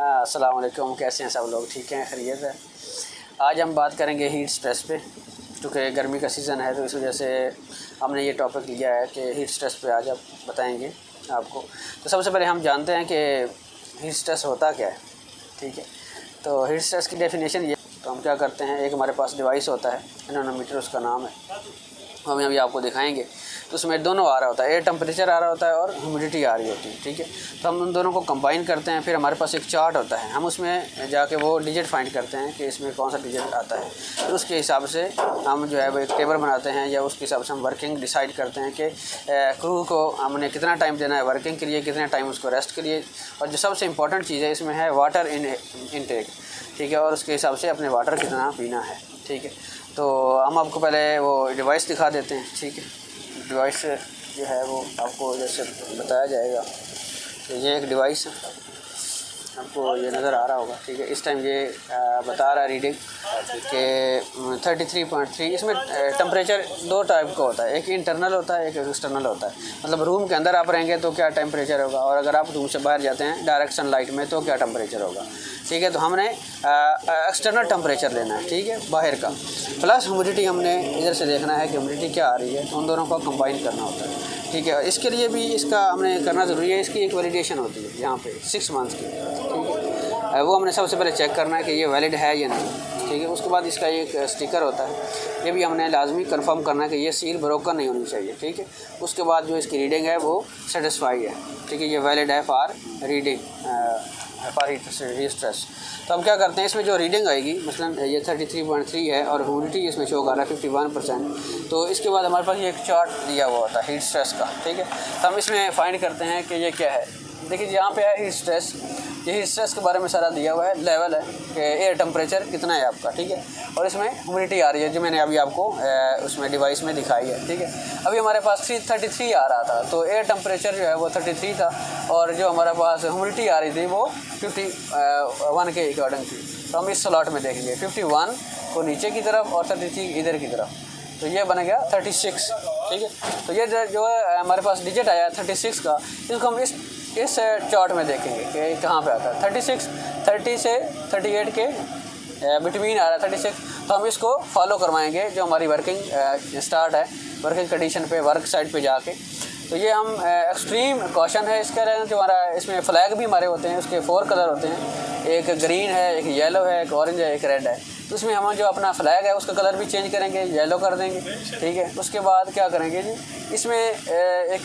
अस्सलाम वालेकुम, कैसे हैं सब लोग? ठीक हैं, खैरियत है। आज हम बात करेंगे हीट स्ट्रेस पे, क्योंकि गर्मी का सीज़न है तो इस वजह से हमने ये टॉपिक लिया है कि हीट स्ट्रेस पे आज आप बताएंगे आपको। तो सबसे पहले हम जानते हैं कि हीट स्ट्रेस होता क्या है। ठीक है, तो हीट स्ट्रेस की डेफिनेशन ये, तो हम क्या करते हैं, एक हमारे पास डिवाइस होता है, एनोमीटर उसका नाम है, हम अभी आपको दिखाएंगे। तो उसमें दोनों आ रहा होता है, एयर टेम्परेचर आ रहा होता है और ह्यूमिडिटी आ रही होती है। ठीक है, तो हम उन दोनों को कंबाइन करते हैं, फिर हमारे पास एक चार्ट होता है, हम उसमें जाके वो डिजिट फाइंड करते हैं कि इसमें कौन सा डिजिट आता है। तो उसके हिसाब से हम जो है वो एक टेबल बनाते हैं, या उसके हिसाब से हम वर्किंग डिसाइड करते हैं कि क्रू को हमने कितना टाइम देना है वर्किंग के लिए, कितना टाइम उसको रेस्ट के लिए। और जो सबसे इंपॉर्टेंट चीज़ है इसमें है वाटर इनटेक। ठीक है, और उसके हिसाब से अपने वाटर कितना पीना है। ठीक है, तो हम आपको पहले वो डिवाइस दिखा देते हैं। ठीक है, डिवाइस जो है वो आपको जैसे बताया जाएगा। तो ये एक डिवाइस है, आपको ये नज़र आ रहा होगा। ठीक है, इस टाइम ये बता रहा है रीडिंग कि 33.3। इसमें टेम्परेचर दो टाइप का होता है, एक इंटरनल होता है, एक एक्सटर्नल होता है। मतलब रूम के अंदर आप रहेंगे तो क्या टेम्परेचर होगा, और अगर आप रूम से बाहर जाते हैं डायरेक्ट सनलाइट में तो क्या टेम्परेचर होगा। ठीक है, तो हमने एक्सटर्नल टेम्परेचर लेना है, ठीक है, बाहर का, प्लस ह्यूमिडिटी हमने इधर से देखना है कि ह्यूमिडिटी क्या आ रही है, उन दोनों को कंबाइन करना होता है। ठीक है, इसके लिए भी इसका हमने करना ज़रूरी है। इसकी एक वैलिडेशन होती है यहाँ पे 6 मंथ्स की। ठीक है, वो हमने सबसे पहले चेक करना है कि ये वैलिड है या नहीं। ठीक है, उसके बाद इसका एक स्टिकर होता है, ये भी हमने लाजमी कंफर्म करना है कि ये सील ब्रोकन नहीं होनी चाहिए। ठीक है, उसके बाद जो इसकी रीडिंग है वो सेटिस्फाई है। ठीक है, ये वैलिड है for reading for heat stress. तो हम क्या करते हैं, इसमें जो रीडिंग आएगी, मसलन ये 33.3 है और ह्यूमिडिटी इसमें शो कर रहा है 51%। तो इसके बाद हमारे पास ये एक चार्ट दिया हुआ होता है हीट स्ट्रेस का। ठीक है, तो हम इसमें फाइंड करते हैं कि ये क्या है। देखिए यहाँ पे है हीट स्ट्रेस, ये हीट स्ट्रेस के बारे में सारा दिया हुआ है, लेवल है कि एयर टेम्परेचर कितना है आपका। ठीक है, और इसमें ह्यूमिडिटी आ रही है जो मैंने अभी आपको उसमें डिवाइस में दिखाई है। ठीक है, अभी हमारे पास 33 आ रहा था, तो एयर टेम्परेचर जो है वो 33 था, और जो हमारे पास ह्यूमिडिटी आ रही थी वो 51 के अकॉर्डिंग थी। तो हम इस स्लॉट में देखेंगे 51 को नीचे की तरफ और 33 इधर की तरफ, तो ये बन गया 36। ठीक है, तो ये जो है हमारे पास डिजिट आया 36 का, इसको हम इस चार्ट में देखेंगे कि कहाँ पे आता है। 30 से 38 के बिटवीन आ रहा है 36। तो हम इसको फॉलो करवाएंगे जो हमारी वर्किंग स्टार्ट है, वर्किंग कंडीशन पे, वर्क साइट पे जाके। तो ये हम एक्सट्रीम कॉशन है इसका, जो हमारा इसमें फ्लैग भी हमारे होते हैं, उसके 4 कलर होते हैं, एक ग्रीन है, एक येलो है, एक ऑरेंज है, एक रेड है। तो उसमें हम जो अपना फ्लैग है उसका कलर भी चेंज करेंगे, येलो कर देंगे। ठीक है, उसके बाद क्या करेंगे जी, इसमें एक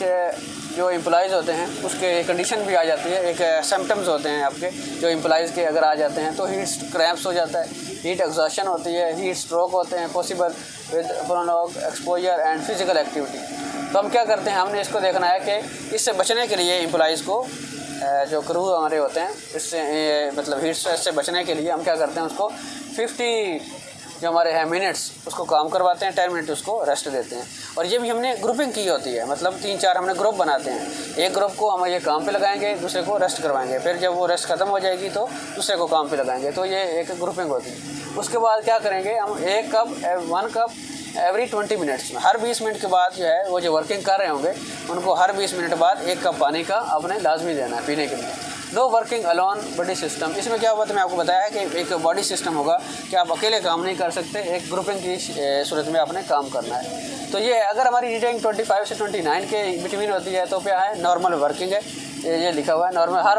जो एम्प्लॉइज़ होते हैं उसके कंडीशन भी आ जाती है, एक सिम्टम्स होते हैं आपके जो एम्प्लॉइज़ के अगर आ जाते हैं तो हीट क्रैम्प्स हो जाता है, हीट एग्जॉशन होती है, हीट स्ट्रोक होते हैं possible with prolong exposure and physical activity. तो हम क्या करते हैं, हमने इसको देखना है कि इससे बचने के लिए एम्प्लॉइज़ को, जो क्रू हमारे होते हैं, इससे मतलब हीट स्ट्रेस से बचने के लिए हम क्या करते हैं, उसको 50 जो हमारे हैं मिनट्स उसको काम करवाते हैं, 10 मिनट उसको रेस्ट देते हैं। और ये भी हमने ग्रुपिंग की होती है, मतलब 3-4 हमने ग्रुप बनाते हैं, एक ग्रुप को हम ये काम पे लगाएंगे, दूसरे को रेस्ट करवाएंगे, फिर जब वो रेस्ट ख़त्म हो जाएगी तो दूसरे को काम पे लगाएंगे। तो ये एक ग्रुपिंग होती है। उसके बाद क्या करेंगे, हम 1 कप एवरी 20 मिनट्स में, हर 20 मिनट के बाद जो है वो जो वर्किंग कर रहे होंगे उनको हर 20 मिनट बाद 1 कप पानी का अपने लाजमी देना है पीने के लिए। No working alone body system, इसमें क्या हुआ तो मैं आपको बताया है कि एक बॉडी सिस्टम होगा कि आप अकेले काम नहीं कर सकते, एक ग्रुपिंग की सूरत में आपने काम करना है। तो ये अगर हमारी रीडिंग 25 से 29 के बिटवीन होती है तो क्या है, नॉर्मल वर्किंग है, ये लिखा हुआ है नॉर्मल। हर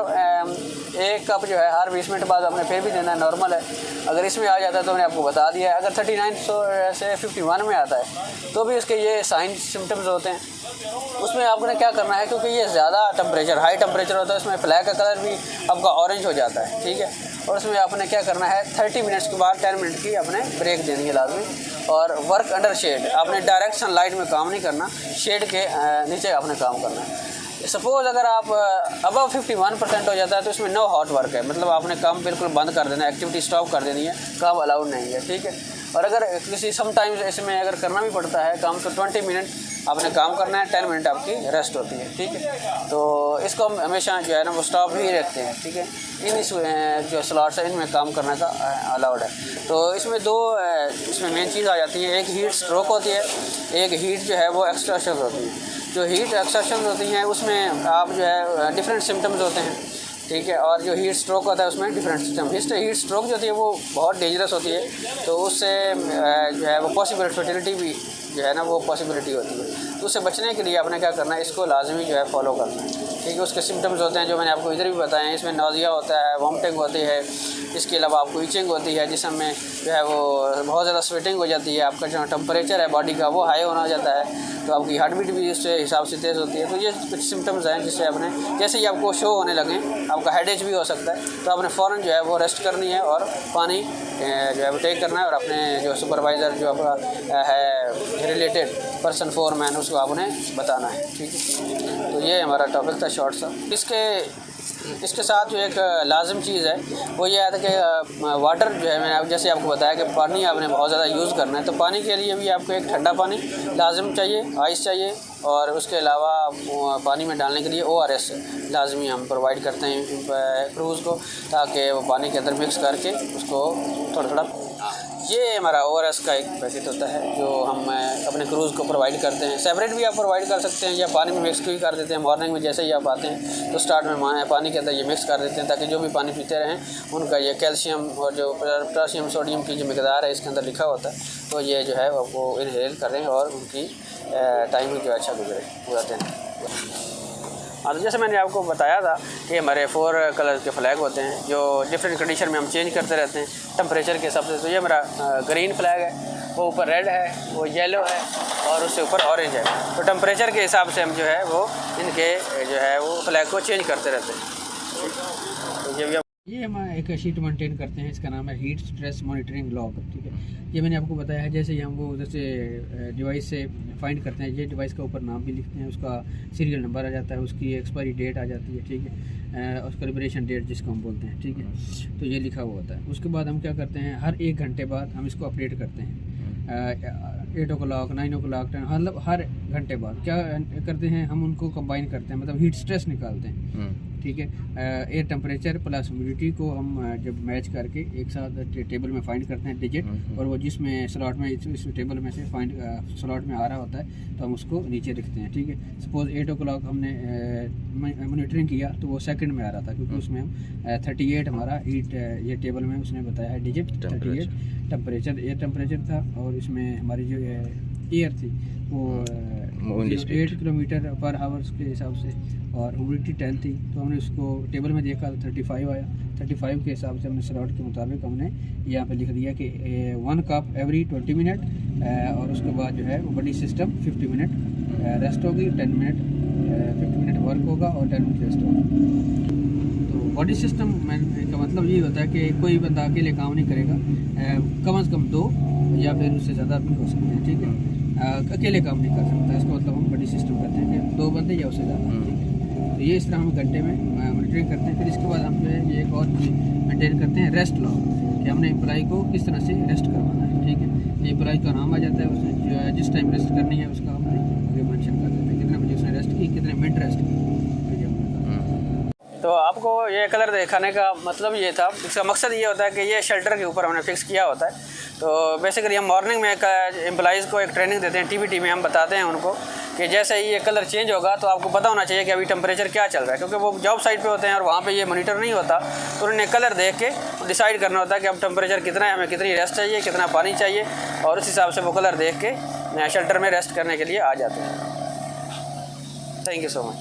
1 कप जो है हर 20 मिनट बाद आपने फिर भी देना है, नॉर्मल है। अगर इसमें आ जाता है तो मैंने आपको बता दिया है। अगर 39 से 51 में आता है तो भी इसके ये साइन सिम्टम्स होते हैं। उसमें आपने क्या करना है, क्योंकि ये ज़्यादा टेम्परेचर, हाई टेम्परेचर होता है, उसमें फ्लैग का कलर भी आपका ऑरेंज हो जाता है। ठीक है, और उसमें आपने क्या करना है, 30 मिनट्स के बाद 10 मिनट की आपने ब्रेक देनी है लाजमी। और वर्क अंडर शेड, आपने डायरेक्ट सनलाइट में काम नहीं करना, शेड के नीचे आपने काम करना है। सपोज़ अगर आप अबव 51% हो जाता है तो इसमें नो हॉट वर्क है, मतलब आपने काम बिल्कुल बंद कर देना है, एक्टिविटी स्टॉप कर देनी है, काम अलाउड नहीं है। ठीक है, और अगर किसी समटाइम्स इसमें अगर करना भी पड़ता है काम, तो 20 मिनट आपने काम करना है, 10 मिनट आपकी रेस्ट होती है। ठीक है, तो इसको हम हमेशा जो है ना वो स्टॉप ही रखते हैं। ठीक है, इन जो स्लॉट्स है इनमें काम करने का अलाउड है। तो इसमें दो इसमें मेन चीज़ आ जाती है, एक हीट स्ट्रोक होती है, एक हीट जो है वो एक्सट्रैक्शन होती है। जो हीट एक्सट्रैक्शन होती हैं उसमें आप जो है डिफरेंट सिम्टम्स होते हैं। ठीक है। और जो हीट स्ट्रोक होता है उसमें डिफरेंट सिस्टम। हीट स्ट्रोक जो होती है वो बहुत डेंजरस होती है, तो उससे जो है वो पॉसिबल फर्टिलिटी भी जो है ना वो पॉसिबिलिटी होती है। तो उससे बचने के लिए आपने क्या करना है, इसको लाजमी जो है फॉलो करना है, ठीक है। उसके सिम्टम्स होते हैं जो मैंने आपको इधर भी बताए हैं। इसमें नौजिया होता है, वॉमिटिंग होती है, इसके अलावा आपको इचिंग होती है, जिसम में जो है वो बहुत ज़्यादा स्वेटिंग हो जाती है, आपका जो टेम्परेचर है बॉडी का वो हाई होना हो जाता है, तो आपकी हार्ट बीट भी उससे हिसाब से तेज़ होती है। तो ये कुछ सिम्टम्स हैं जिससे आपने जैसे ही आपको शो होने लगे, आपका हेडेज भी हो सकता है, तो आपने फ़ौरन जो है वो रेस्ट करनी है और पानी जो है वो टेक करना है, और अपने जो सुपरवाइज़र जो आपका है रिलेटेड पर्सन फोरमैन उसको आपने बताना है, ठीक है। तो ये हमारा टॉपिक था शॉर्ट सा। इसके साथ जो एक लाजिम चीज़ है वो ये है कि वाटर जो है, मैंने जैसे आपको बताया कि पानी आपने बहुत ज़्यादा यूज़ करना है, तो पानी के लिए भी आपको एक ठंडा पानी लाजिम चाहिए, आइस चाहिए, और उसके अलावा पानी में डालने के लिए ORS लाजमी हम प्रोवाइड करते हैं क्रूज़ को, ताकि वो पानी के अंदर मिक्स करके उसको थोड़ा थोड़ा, ये हमारा ORS का एक पैकेट होता है जो हम अपने क्रूज़ को प्रोवाइड करते हैं। सेपरेट भी आप प्रोवाइड कर सकते हैं या पानी में मिक्स भी कर देते हैं। मॉर्निंग में जैसे ही आप आते हैं तो स्टार्ट में पानी के अंदर ये मिक्स कर देते हैं, ताकि जो भी पानी पीते रहें उनका ये कैल्शियम और जो पोटाशियम सोडियम की जो मकदार है इसके अंदर लिखा होता है, तो ये जो है वो इनहेल करें और उनकी टाइमिंग जो अच्छा गुजरे पूरा दिन। हाँ, तो जैसे मैंने आपको बताया था कि हमारे 4 कलर के फ्लैग होते हैं जो डिफरेंट कंडीशन में हम चेंज करते रहते हैं टेम्परेचर के हिसाब से। तो ये मेरा ग्रीन फ्लैग है, वो ऊपर रेड है, वो येलो है और उससे ऊपर ऑरेंज है। तो टेम्परेचर के हिसाब से हम जो है वो इनके जो है वो फ्लैग को चेंज करते रहते हैं। तो ये हम एक शीट मेंटेन करते हैं, इसका नाम है हीट स्ट्रेस मॉनिटरिंग लॉग, ठीक है। ये मैंने आपको बताया है, जैसे ही हम वो जैसे डिवाइस से फाइंड करते हैं, ये डिवाइस का ऊपर नाम भी लिखते हैं, उसका सीरियल नंबर आ जाता है, उसकी एक्सपायरी डेट आ जाती है, ठीक है, उसका लिबरेशन डेट जिसको हम बोलते हैं, ठीक है। तो ये लिखा हुआ होता है। उसके बाद हम क्या करते हैं, हर 1 घंटे बाद हम इसको अपडेट करते हैं। 8 o'clock 9 o'clock 10, मतलब हर घंटे बाद क्या करते हैं, हम उनको कंबाइन करते हैं, मतलब हीट स्ट्रेस निकालते हैं, ठीक है। एयर टेम्परेचर प्लस ह्यूमिडिटी को हम जब मैच करके एक साथ टेबल में फाइंड करते हैं डिजिट, और वो जिसमें स्लॉट में इस टेबल में से फाइंड स्लॉट में आ रहा होता है तो हम उसको नीचे लिखते हैं, ठीक है। सपोज 8 o'clock हमने मॉनिटरिंग किया तो वो सेकंड में आ रहा था, क्योंकि उसमें हम 38 हमारा हीट ये टेबल में उसने बताया है डिजिट 38 टेम्परेचर एयर टेम्परेचर था, और इसमें हमारी जो एयर थी वो 8 किलोमीटर पर आवर्स के हिसाब से, और ह्यूमिडिटी 10 थी। तो हमने उसको टेबल में देखा तो 35 आया। 35 के हिसाब से हमने स्लॉट के मुताबिक हमने यहाँ पे लिख दिया कि 1 कप एवरी 20 मिनट, और उसके बाद जो है वो बॉडी सिस्टम 50 मिनट रेस्ट होगी, 10 मिनट 50 मिनट वर्क होगा और 10 मिनट रेस्ट होगा। तो बॉडी सिस्टम का मतलब ये होता है कि कोई बंदा अकेले काम नहीं करेगा, कम से कम 2 या फिर उससे ज़्यादा भी हो सकते हैं, ठीक है। अकेले काम नहीं कर सकता, इसका मतलब हम बॉडी सिस्टम करते हैं कि 2 बंदे या उससे ज़्यादा, ठीक है। तो ये इस तरह हम घंटे में मॉनिटरिंग करते हैं। फिर इसके बाद हम जो है ये एक और मेंटेन करते हैं रेस्ट लॉग, कि हमने एम्प्लॉई को किस तरह से रेस्ट करवाना है, ठीक है। एम्प्लॉई का नाम आ जाता है, उसने जो है जिस टाइम रेस्ट करनी है उसका हमने आगे मेंशन कर देते हैं, कितने बजे उसने रेस्ट की, कितने मिनट रेस्ट की। तो आपको ये कलर दिखाने का मतलब ये था, इसका मकसद ये होता है कि ये शेल्टर के ऊपर हमने फिक्स किया होता है। तो बेसिकली हम मॉर्निंग में एम्प्लॉइज़ को एक ट्रेनिंग देते हैं, TBT में हम बताते हैं उनको कि जैसे ही ये कलर चेंज होगा तो आपको पता होना चाहिए कि अभी टेम्परेचर क्या चल रहा है, क्योंकि वो जॉब साइट पे होते हैं और वहाँ पे ये मॉनिटर नहीं होता, तो उन्हें कलर देख के डिसाइड करना होता है कि अब टेम्परेचर कितना है, हमें कितनी रेस्ट चाहिए, कितना पानी चाहिए, और उस हिसाब से वो कलर देख के शेल्टर में रेस्ट करने के लिए आ जाते हैं। Thank you so much.